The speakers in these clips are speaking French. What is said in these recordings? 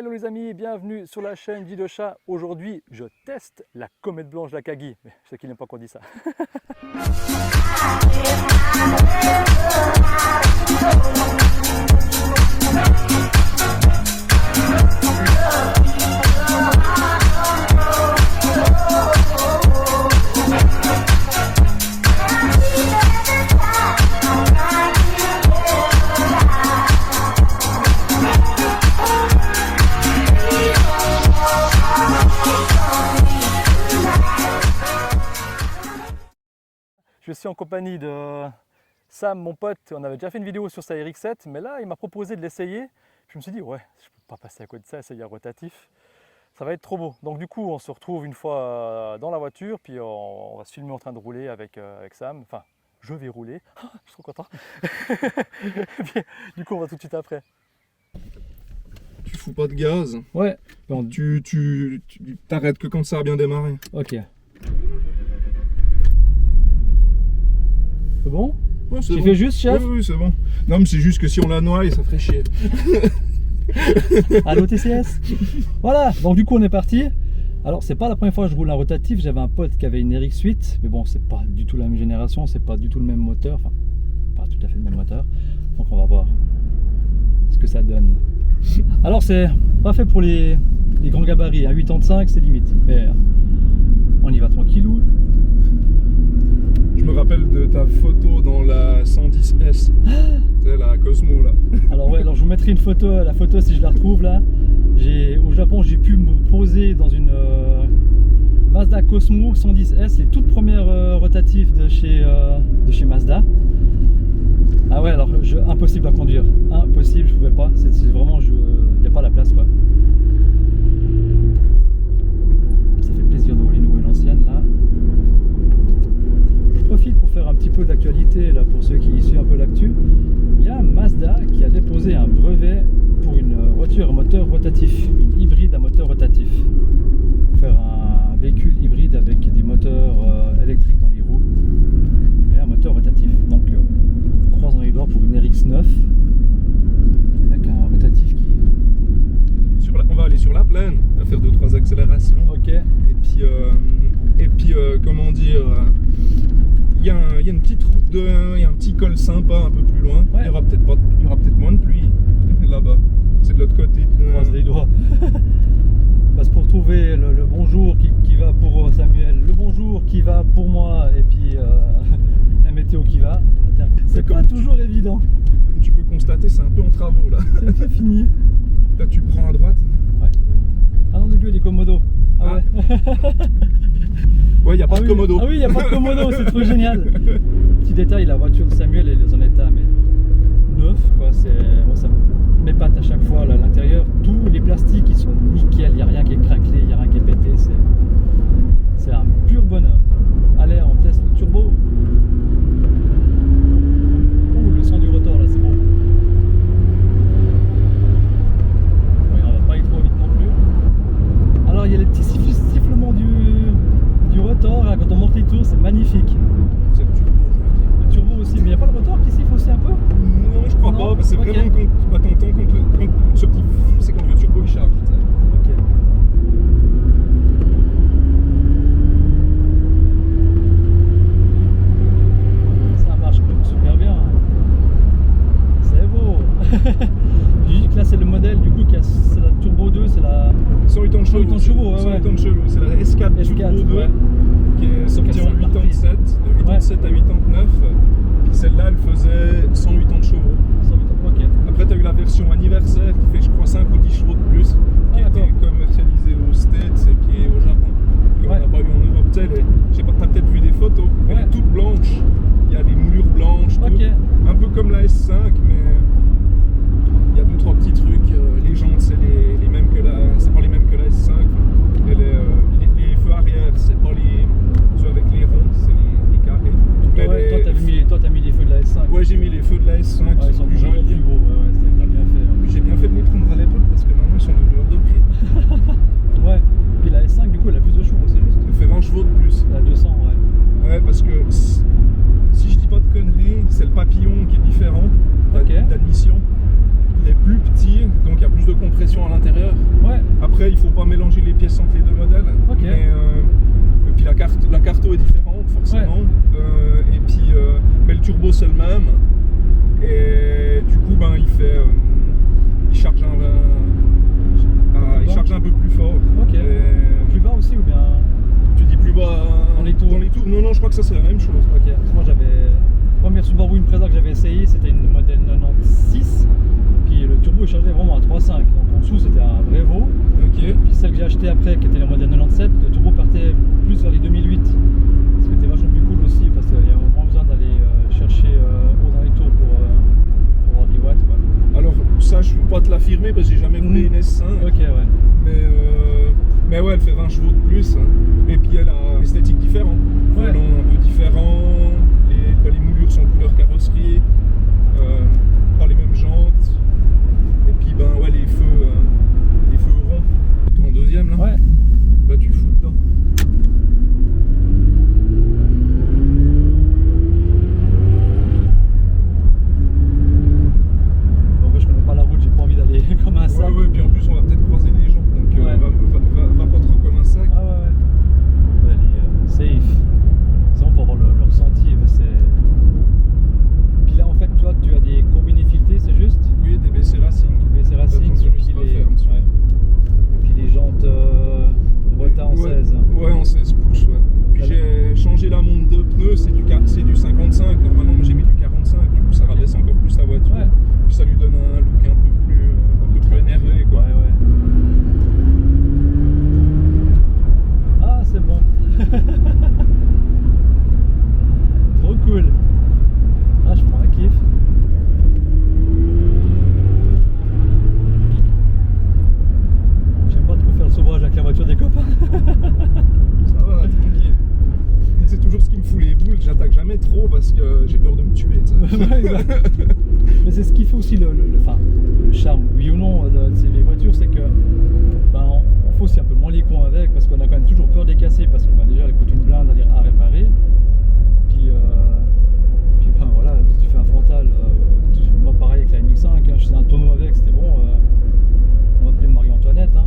Hello les amis, bienvenue sur la chaîne Vie de Chat. Aujourd'hui, je teste la comète blanche d'Akagi. Mais je sais qu'il n'aime pas qu'on dise ça. Je suis en compagnie de Sam, mon pote. On avait déjà fait une vidéo sur sa RX7, mais là, il m'a proposé de l'essayer. Je me suis dit, ouais, je peux pas passer à côté de ça, essayer un rotatif. Ça va être trop beau. Donc du coup, on se retrouve une fois dans la voiture, puis on va se filmer en train de rouler avec Sam. Enfin, je vais rouler. Je suis trop content. Puis, du coup, on va tout de suite après. Tu fous pas de gaz. Ouais. Tu t'arrêtes que quand ça a bien démarré. Ok. C'est bon? Ouais, c'est Tu bon. fais juste, chef? Oui, c'est bon. Non, mais c'est juste que si on la noie, ça ferait chier. Allô TCS. Voilà, donc du coup on est parti. Alors c'est pas la première fois que je roule un rotatif. J'avais un pote qui avait une RX8, mais bon, c'est pas du tout la même génération, c'est pas du tout le même moteur, enfin pas tout à fait le même moteur. Donc on va voir ce que ça donne. Alors c'est pas fait pour les grands gabarits, à 85 c'est limite, mais on y va tranquillou. Je me rappelle de ta photo dans la 110S. C'est la Cosmo là. Alors ouais, alors je vous mettrai une photo, la photo si je la retrouve là. Au Japon, j'ai pu me poser dans une Mazda Cosmo 110S, les toutes premières rotatives de chez Mazda. Ah ouais, alors impossible à conduire, impossible, je pouvais pas. C'est vraiment, il n'y a pas la place quoi. Ça fait plaisir de rouler une nouvelle ancienne là. Je profite pour faire un petit peu d'actualité là pour ceux qui suivent un peu l'actu. Il y a Mazda qui a déposé un brevet pour une voiture à moteur rotatif, une hybride à moteur rotatif. Pour faire un véhicule hybride avec des moteurs électriques dans les roues, mais un moteur rotatif. Donc croisons les doigts pour une RX9 avec un rotatif qui... On va aller sur la plaine, on va faire 2-3 accélérations. Ok. Et puis comment dire, il y a une petite route, il y a un petit col sympa un peu plus loin. Ouais. Il y aura peut-être moins de pluie là-bas. C'est de l'autre côté. Croise les doigts. Parce pour trouver le bonjour qui va pour Samuel, le bonjour qui va pour moi, et puis la météo qui va, c'est pas toujours évident. Comme tu peux constater, c'est un peu en travaux là. C'est fini. Là tu prends à droite. Ouais. Ah non, début, il y a des commodos. Ah ouais. Ouais, il n'y a pas de commodo. Ah oui, il n'y a pas de commodo, c'est trop génial. Petit détail, la voiture de Samuel elle est en état mais neuf, quoi. Moi, ça m'épate à chaque fois. L'intérieur, tous les plastiques ils sont nickel, il n'y a rien qui est craquelé, il n'y a rien qui est pété. C'est un pur bonheur. Allez, on teste le turbo. Ouh, le son du rotor là, c'est bon. Oui, on va pas aller trop vite non plus. Alors, il y a les petits sifflements du rotor là, quand on monte les tours, c'est magnifique. C'est le turbo. Le turbo aussi, mais il n'y a pas le rotor qui siffle aussi un peu? Non, je crois pas. C'est vraiment quand t'entends ce petit, c'est quand le turbo il charge. Ok. Ça marche super bien. C'est beau. J'ai dit que là c'est le modèle du coup c'est la Turbo 2, c'est la 180 chevaux. 180 chevaux, ouais. C'est la S4 S4 Turbo 2 ouais. qui est sortie en 87, de 87 Ouais. à 89. Puis celle-là, elle faisait 180 chevaux. Ok. Après, tu as eu la version anniversaire qui fait, je crois, 5 ou 10 chevaux de plus, qui a été commercialisée aux States et puis au Japon, qu'on n'a pas eu en Europe. Je sais pas, tu as peut-être vu des photos, elle est toute blanche. Il y a des moulures blanches, tout. Un peu comme la S5, mais il y a 2-3 petits trucs. Les jantes, c'est les mêmes que c'est pas les mêmes que la S5. Et les feux arrière, c'est pas ceux avec les ronds, c'est les carrés. Ouais, toi t'as mis les feux de la S5. Ouais, j'ai mis les feux de la S5 Ouais, qui sont plus vraiment jolis. plus beaux, ouais, t'as bien fait. J'ai bien fait de les prendre à l'époque parce que Après, il faut pas mélanger les pièces entre les deux modèles. Ok. Mais, et puis la carto est différente, forcément. Et puis, mais le turbo, c'est le même. Et du coup, ben, il charge un peu plus fort. Ok. Plus bas aussi ou bien? Tu dis plus bas dans les tours? Non, je crois que ça c'est la même chose. Ok, parce que moi j'avais. Première Subaru Impreza que j'avais essayé, c'était une modèle 96. Puis le turbo est chargé vraiment à 3.5. Donc en dessous c'était un vrai veau. Ok. Puis celle que j'ai achetée après, qui était la modèle 97, le turbo partait plus vers les 2008. Ce qui était vachement plus cool aussi, parce qu'il y avait moins besoin d'aller chercher haut dans les tours pour avoir 10 watts. Quoi. Alors ça je peux pas te l'affirmer parce que j'ai jamais roulé une S5. Ok, ouais. Mais ouais, elle fait 20 chevaux de plus. Et puis elle a une esthétique différente. Ouais. Volant un peu différent. Les moulures sont couleur carrosserie. Pas les mêmes jantes. Et puis ben ouais, les feux ronds. Toi en deuxième là. Ouais. Là tu fous dedans. Bon, je connais pas la route, j'ai pas envie d'aller comme un sac. Ouais, puis en plus on va peut-être croiser les gens. Donc Ouais. va pas trop comme un sac. Ah ouais. Ouais, elle est safe. C'est bon pour avoir le ressenti. Puis là en fait toi tu as des combinés filetés, c'est juste? Oui, des BC Racing. BC Racing Attention, et puis juste pas faire, monsieur. ouais. Et puis les jantes Rota en 16. Ouais, en 16 pouces, ouais. Puis j'ai changé la montre de pneus, c'est du 55. Normalement, j'ai mis du 45, du coup ça rabaisse encore plus la voiture. Ouais. Puis ça lui donne un look un peu plus énervé, quoi. Ouais. Ah, c'est bon. Trop cool. Ah, je prends un kiff. J'aime pas trop faire le sauvage avec la voiture des copains. Ça va, tranquille. C'est toujours ce qui me fout les boules, j'attaque jamais trop parce que j'ai peur de me tuer, tu sais. Ouais, exact. Mais c'est ce qui fait aussi le charme, oui ou non, de ces vieilles voitures, c'est que on fait aussi un peu moins les cons avec, parce qu'on a quand même toujours peur de les casser, parce que déjà elles coûtent une blinde à réparer. Puis voilà, tu fais un frontal, moi pareil avec la MX5, hein, je faisais un tonneau avec, c'était bon. On va appeler Marie-Antoinette. Hein.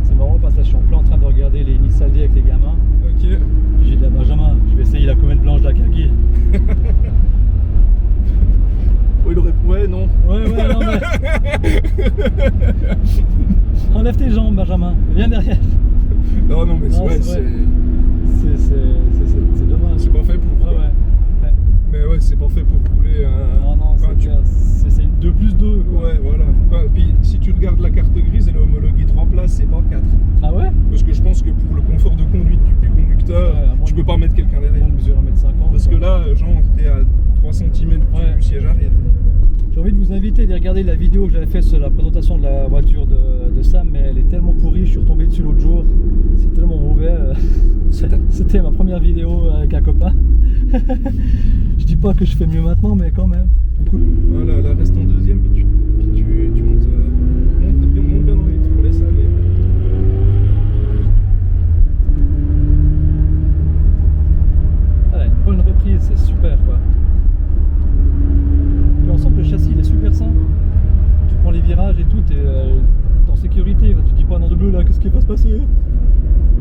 C'est marrant parce que là je suis en plein en train de regarder les Nissan D avec les gamins. Ok. Puis j'ai dit à Benjamin, je vais essayer la comète blanche d'Akagi. Oh, il aurait. Ouais, non. Ouais, non mais. Enlève tes jambes, Benjamin, viens derrière. Non, mais Non, ouais, c'est dommage. c'est pas fait pour. Ouais. Mais ouais, c'est pas fait pour rouler un. Non, c'est clair. C'est une 2+2 quoi. Ouais, voilà. Puis si tu regardes la carte grise, elle est homologuée 3 places, c'est pas 4. Ah ouais? Parce que je pense que pour le confort de conduite du conducteur, Ouais, à moins tu de- peux pas mettre quelqu'un derrière. On mesure 1m50. Parce que là, genre, t'es à 3 cm Ouais. du siège arrière. J'ai envie de vous inviter à regarder la vidéo que j'avais faite sur la présentation de la voiture de Sam, mais elle est tellement pourrie, je suis retombé dessus l'autre jour. C'est tellement mauvais. C'était ma première vidéo avec un copain. Je dis pas que je fais mieux maintenant, mais quand même. Du coup, Voilà, là, reste en deuxième, puis tu montes bien dans les tours, laisse aller. voilà, une bonne reprise, c'est super quoi. Puis on sent que le châssis il est super sain. Tu prends les virages et tout, t'es en sécurité. Tu te dis pas non de bleu là, qu'est-ce qui va se passer?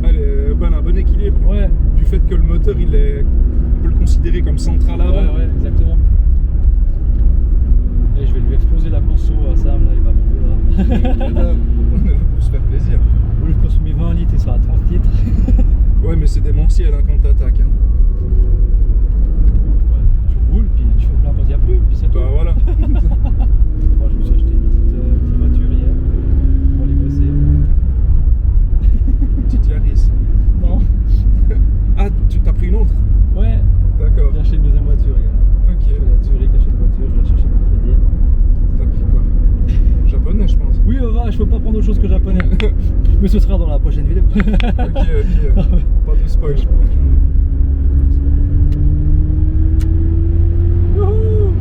Elle est un bon équilibre. Ouais. Du fait que le moteur, on peut le considérer comme central avant. Ouais, exactement. Et je vais lui exploser la conso à Sam, là, il va me vouloir. On est là pour se faire plaisir. Au lieu de consommer 20 litres, il sera à 30 litres. Ouais, mais c'est démentiel hein, quand t'attaques. Hein. Ouais, tu roules, puis tu fais plein quand il n'y a plus, puis c'est tout. Bah voilà. Moi, je me suis acheté une petite voiture hier pour aller bosser. Petite Yaris. Non? Ah, tu t'as pris une autre? Ouais, D'accord. j'ai acheté une deuxième voiture hier. Ok. Je vais à Zurich acheter une voiture, je vais la chercher mercredi. T'as pris quoi? Japonais, je pense. Oui, va, je peux pas prendre autre chose que japonais. Mais ce sera dans la prochaine vidéo. Ok. Pas de spoil. Wouhou!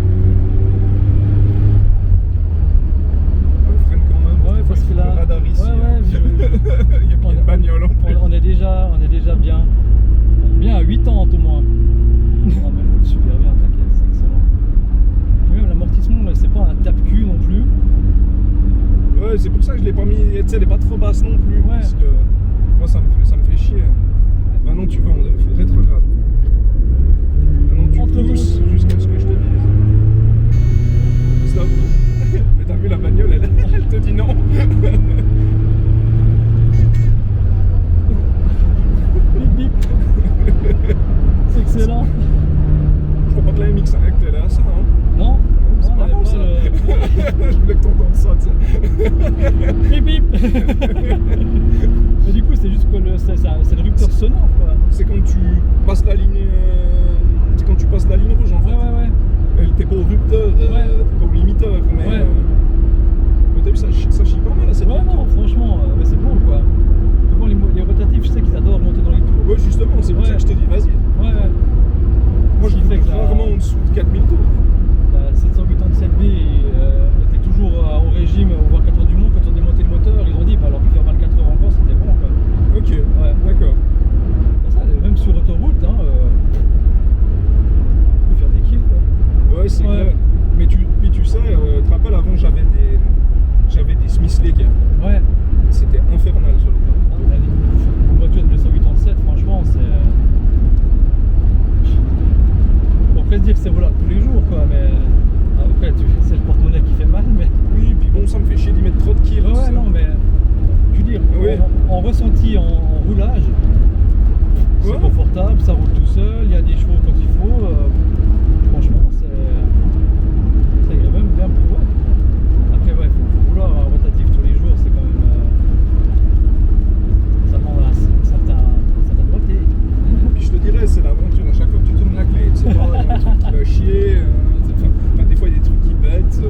On freine quand même. Ouais, parce que là. Le radar ici. Ouais, hein. Il y a plus de bagnole en plus. on est déjà bien. Bien à 80 au moins. Non, mais roule super bien, t'inquiète, c'est excellent. Et même l'amortissement, c'est pas un tape-cul non plus. Ouais, c'est pour ça que je l'ai pas mis tu sais, elle est pas trop basse non plus. Ouais. Parce que moi, ça me fait chier. Maintenant, tu vas en rétrograde. Maintenant, tu Entre pousses jusqu'à ce que je te dise. Stop. Mais t'as vu la bagnole, elle te dit non. Bip bip. C'est excellent. Je crois pas que la MX5 elle est à ça, hein. Non, C'est non, marrant, ça. Je voulais que t'entendes ça, tu sais. Bip bip. Mais du coup, c'est juste que c'est le rupteur sonore, quoi. C'est quand tu passes la ligne. C'est quand tu passes la ligne rouge en fait. Ouais. T'es pas au rupteur, t'es pas au limiteur, mais. Ouais. Mais t'as vu, ça chie pas mal à cette Ouais, ligne. non, franchement, mais c'est beau, quoi. Mais bon, les rotatifs, je sais qu'ils adorent monter dans les tours. Ouais, justement, c'est pour ça que je te dis, vas-y. Ouais. Moi, je Ce qui fait roule que la- rarement en dessous de 4000 tours. La 787B était toujours au régime au 24 heures du Mans. Quand on démontait le moteur, ils ont dit, bah alors plus faire 24 heures encore, c'était bon, quoi. Ok, Ouais. d'accord. Ça, même sur autoroute, hein, on peut faire des kills, quoi. Ouais, c'est Ouais. clair. Mais tu sais, tu te rappelles, avant, j'avais des Smith Lake. Ouais. C'était infernal sur l'autoroute. Une voiture de 287, franchement, c'est. On pourrait se dire que c'est volable tous les jours, quoi, mais. Après, c'est le porte-monnaie qui fait mal, mais. Oui, puis bon, ça me fait chier d'y mettre trop de kills. Ouais, non, mais. Je veux dire, Oui. en ressenti, en roulage, c'est Ouais. confortable, ça roule tout seul, il y a des chevaux quand il faut. Franchement, ça irait même bien pour ouais. Après, ouais, faut vouloir un rotatif tous les jours, c'est quand même. Ça demande un certain droité. Puis je te dirais, c'est l'aventure. À chaque fois que tu tournes la clé, tu sais pas, il y a un truc qui va chier. Enfin, des fois, il y a des trucs qui pètent.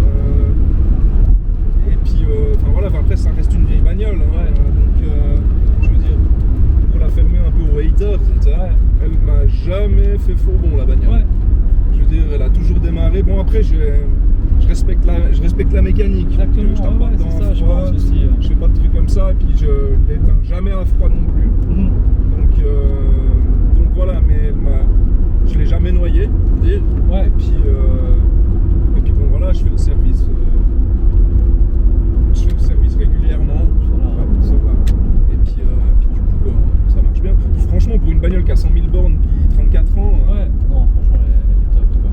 Et puis, enfin voilà, après, ça reste une vieille bagnole. Hein, Ouais. donc, je veux dire, pour la fermer un peu aux haters, tu sais, Ouais. elle m'a jamais fait faux bon, la bagnole. Ouais. Je veux dire, elle a toujours démarré. Bon, après, je respecte la mécanique. Exactement, Je tape pas ouais, dedans c'est à ça, je froid, pense aussi. je fais pas de trucs comme ça, et puis je l'éteins jamais à froid non plus. Mhm. Donc voilà, mais je l'ai jamais noyé, pour dire. Ouais. Et puis bon voilà, je fais le service. Je fais le service régulièrement. Voilà. Ça va. Et puis du coup, ça marche bien. Franchement, pour une bagnole qui a 100 000 bornes puis 34 ans, Ouais, non, franchement, elle est top, quoi.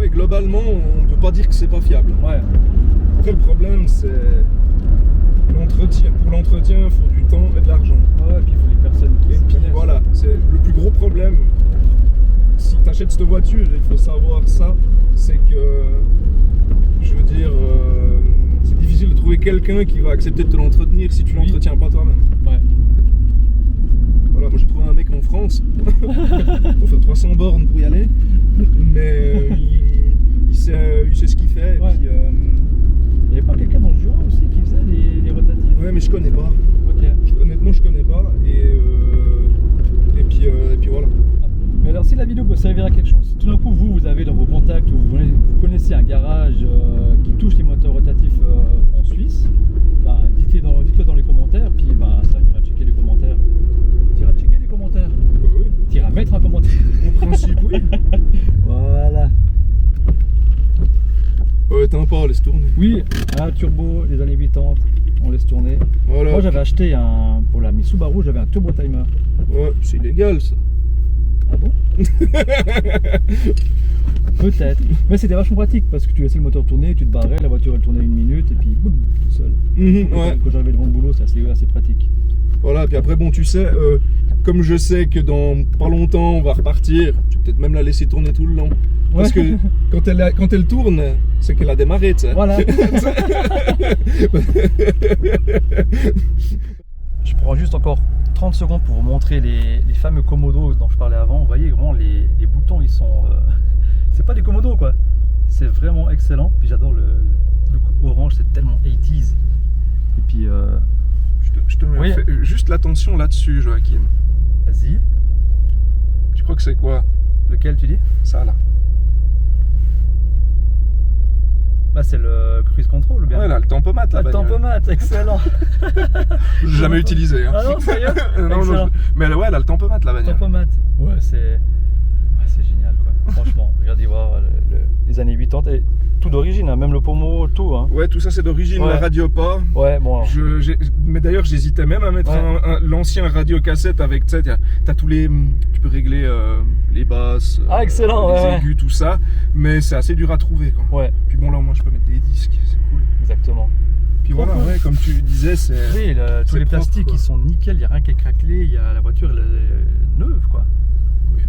ouais, globalement, on peut pas dire que c'est pas fiable. Ouais. Après, le problème, c'est l'entretien. Pour l'entretien, il faut du temps et de l'argent. Ouais, puis il faut les personnes qui Et s'y puis connaissent. voilà, c'est le plus gros problème. Si tu achètes cette voiture, il faut savoir ça, c'est que, je veux dire, c'est difficile de trouver quelqu'un qui va accepter de te l'entretenir si tu Oui. l'entretiens pas toi-même. Ouais. Voilà, moi j'ai trouvé un mec en France, faut faire 300 bornes pour y aller, mais il sait ce qu'il fait. Et Ouais. puis, Il n'y avait pas quelqu'un dans le Jura aussi qui faisait les rotatifs? ouais, mais je connais pas. Ok. Honnêtement, je connais pas. Et puis voilà. Mais alors, si la vidéo peut servir à quelque chose, si tout d'un coup vous avez dans vos contacts ou vous connaissez un garage qui touche les moteurs rotatifs en Suisse, bah, dites-le dans les commentaires, puis bah, ça, on ira checker les commentaires. Tu iras checker les commentaires. Oui, Tu iras mettre un commentaire. en principe, oui. Voilà. T'as pas, laisse tourner. Oui, un turbo des années 80, on laisse tourner. Voilà. Moi j'avais acheté pour la Subaru, j'avais un turbo timer. Ouais, c'est illégal ça. Ah bon? Peut-être. Mais c'était vachement pratique parce que tu laissais le moteur tourner, tu te barrais, la voiture elle tournait 1 minute et puis boum, tout seul. Ouais. Quand j'arrivais devant le boulot, c'est assez pratique. Voilà, puis après, bon, tu sais, comme je sais que dans pas longtemps on va repartir, je vais peut-être même la laisser tourner tout le long. Parce Ouais. que quand elle tourne, c'est qu'elle a démarré, tu sais. Voilà. Je prends juste encore 30 secondes pour vous montrer les fameux Komodo dont je parlais avant. Vous voyez vraiment les boutons, ils sont. C'est pas des Komodo quoi. C'est vraiment excellent. Puis j'adore le look orange, c'est tellement 80s. Et puis Je te Oui. fais juste l'attention là-dessus, Joachim. vas-y. Tu crois que c'est quoi? Lequel tu dis? Ça là. Bah c'est le cruise control ou bien? Ouais, là, le tempomate, Ah, la le bagnole. tempomate, excellent. J'ai jamais utilisé. Hein. Ah non, sérieux? Non, Excellent. mais ouais, elle a le tempomate, la bagnole. Tempomate. Ouais, c'est génial quoi. Franchement, regardez voir les années 80 et tout d'origine, hein, même le pommeau, tout. Hein. Ouais, tout ça c'est d'origine, Ouais. la radio pas. Ouais, bon. Mais d'ailleurs, j'hésitais même à mettre l'ancien radiocassette avec, tu sais, t'as tous les. Tu peux régler les basses, Ah, excellent, les ouais, aigus, tout ça. Mais c'est assez dur à trouver, quoi. Ouais, Puis bon, là, moi, je peux mettre des disques, c'est cool. exactement. Puis voilà, cool. ouais, comme tu disais, c'est. Oui, tous les propre, plastiques, quoi. ils sont nickel, il n'y a rien qui est craquelé, la voiture, elle est neuve, quoi. Oui.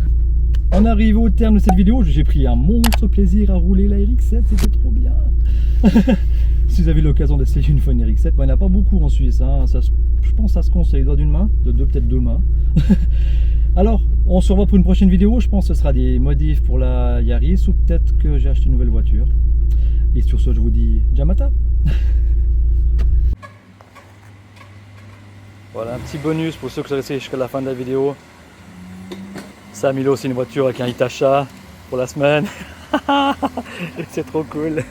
On arrive au terme de cette vidéo, j'ai pris un monstre plaisir à rouler la RX-7, c'était trop bien. Si vous avez l'occasion d'essayer une fois une RX-7, bon, il n'y en a pas beaucoup en Suisse, hein. Je pense que ça se compte sur les doigts d'une main, peut-être deux mains. Alors, on se revoit pour une prochaine vidéo, je pense que ce sera des modifs pour la Yaris ou peut-être que j'ai acheté une nouvelle voiture. Et sur ce, je vous dis Jamata. Voilà un petit bonus pour ceux qui sont restés jusqu'à la fin de la vidéo. Ça, Milo, c'est une voiture avec un Hitachi pour la semaine. C'est trop cool.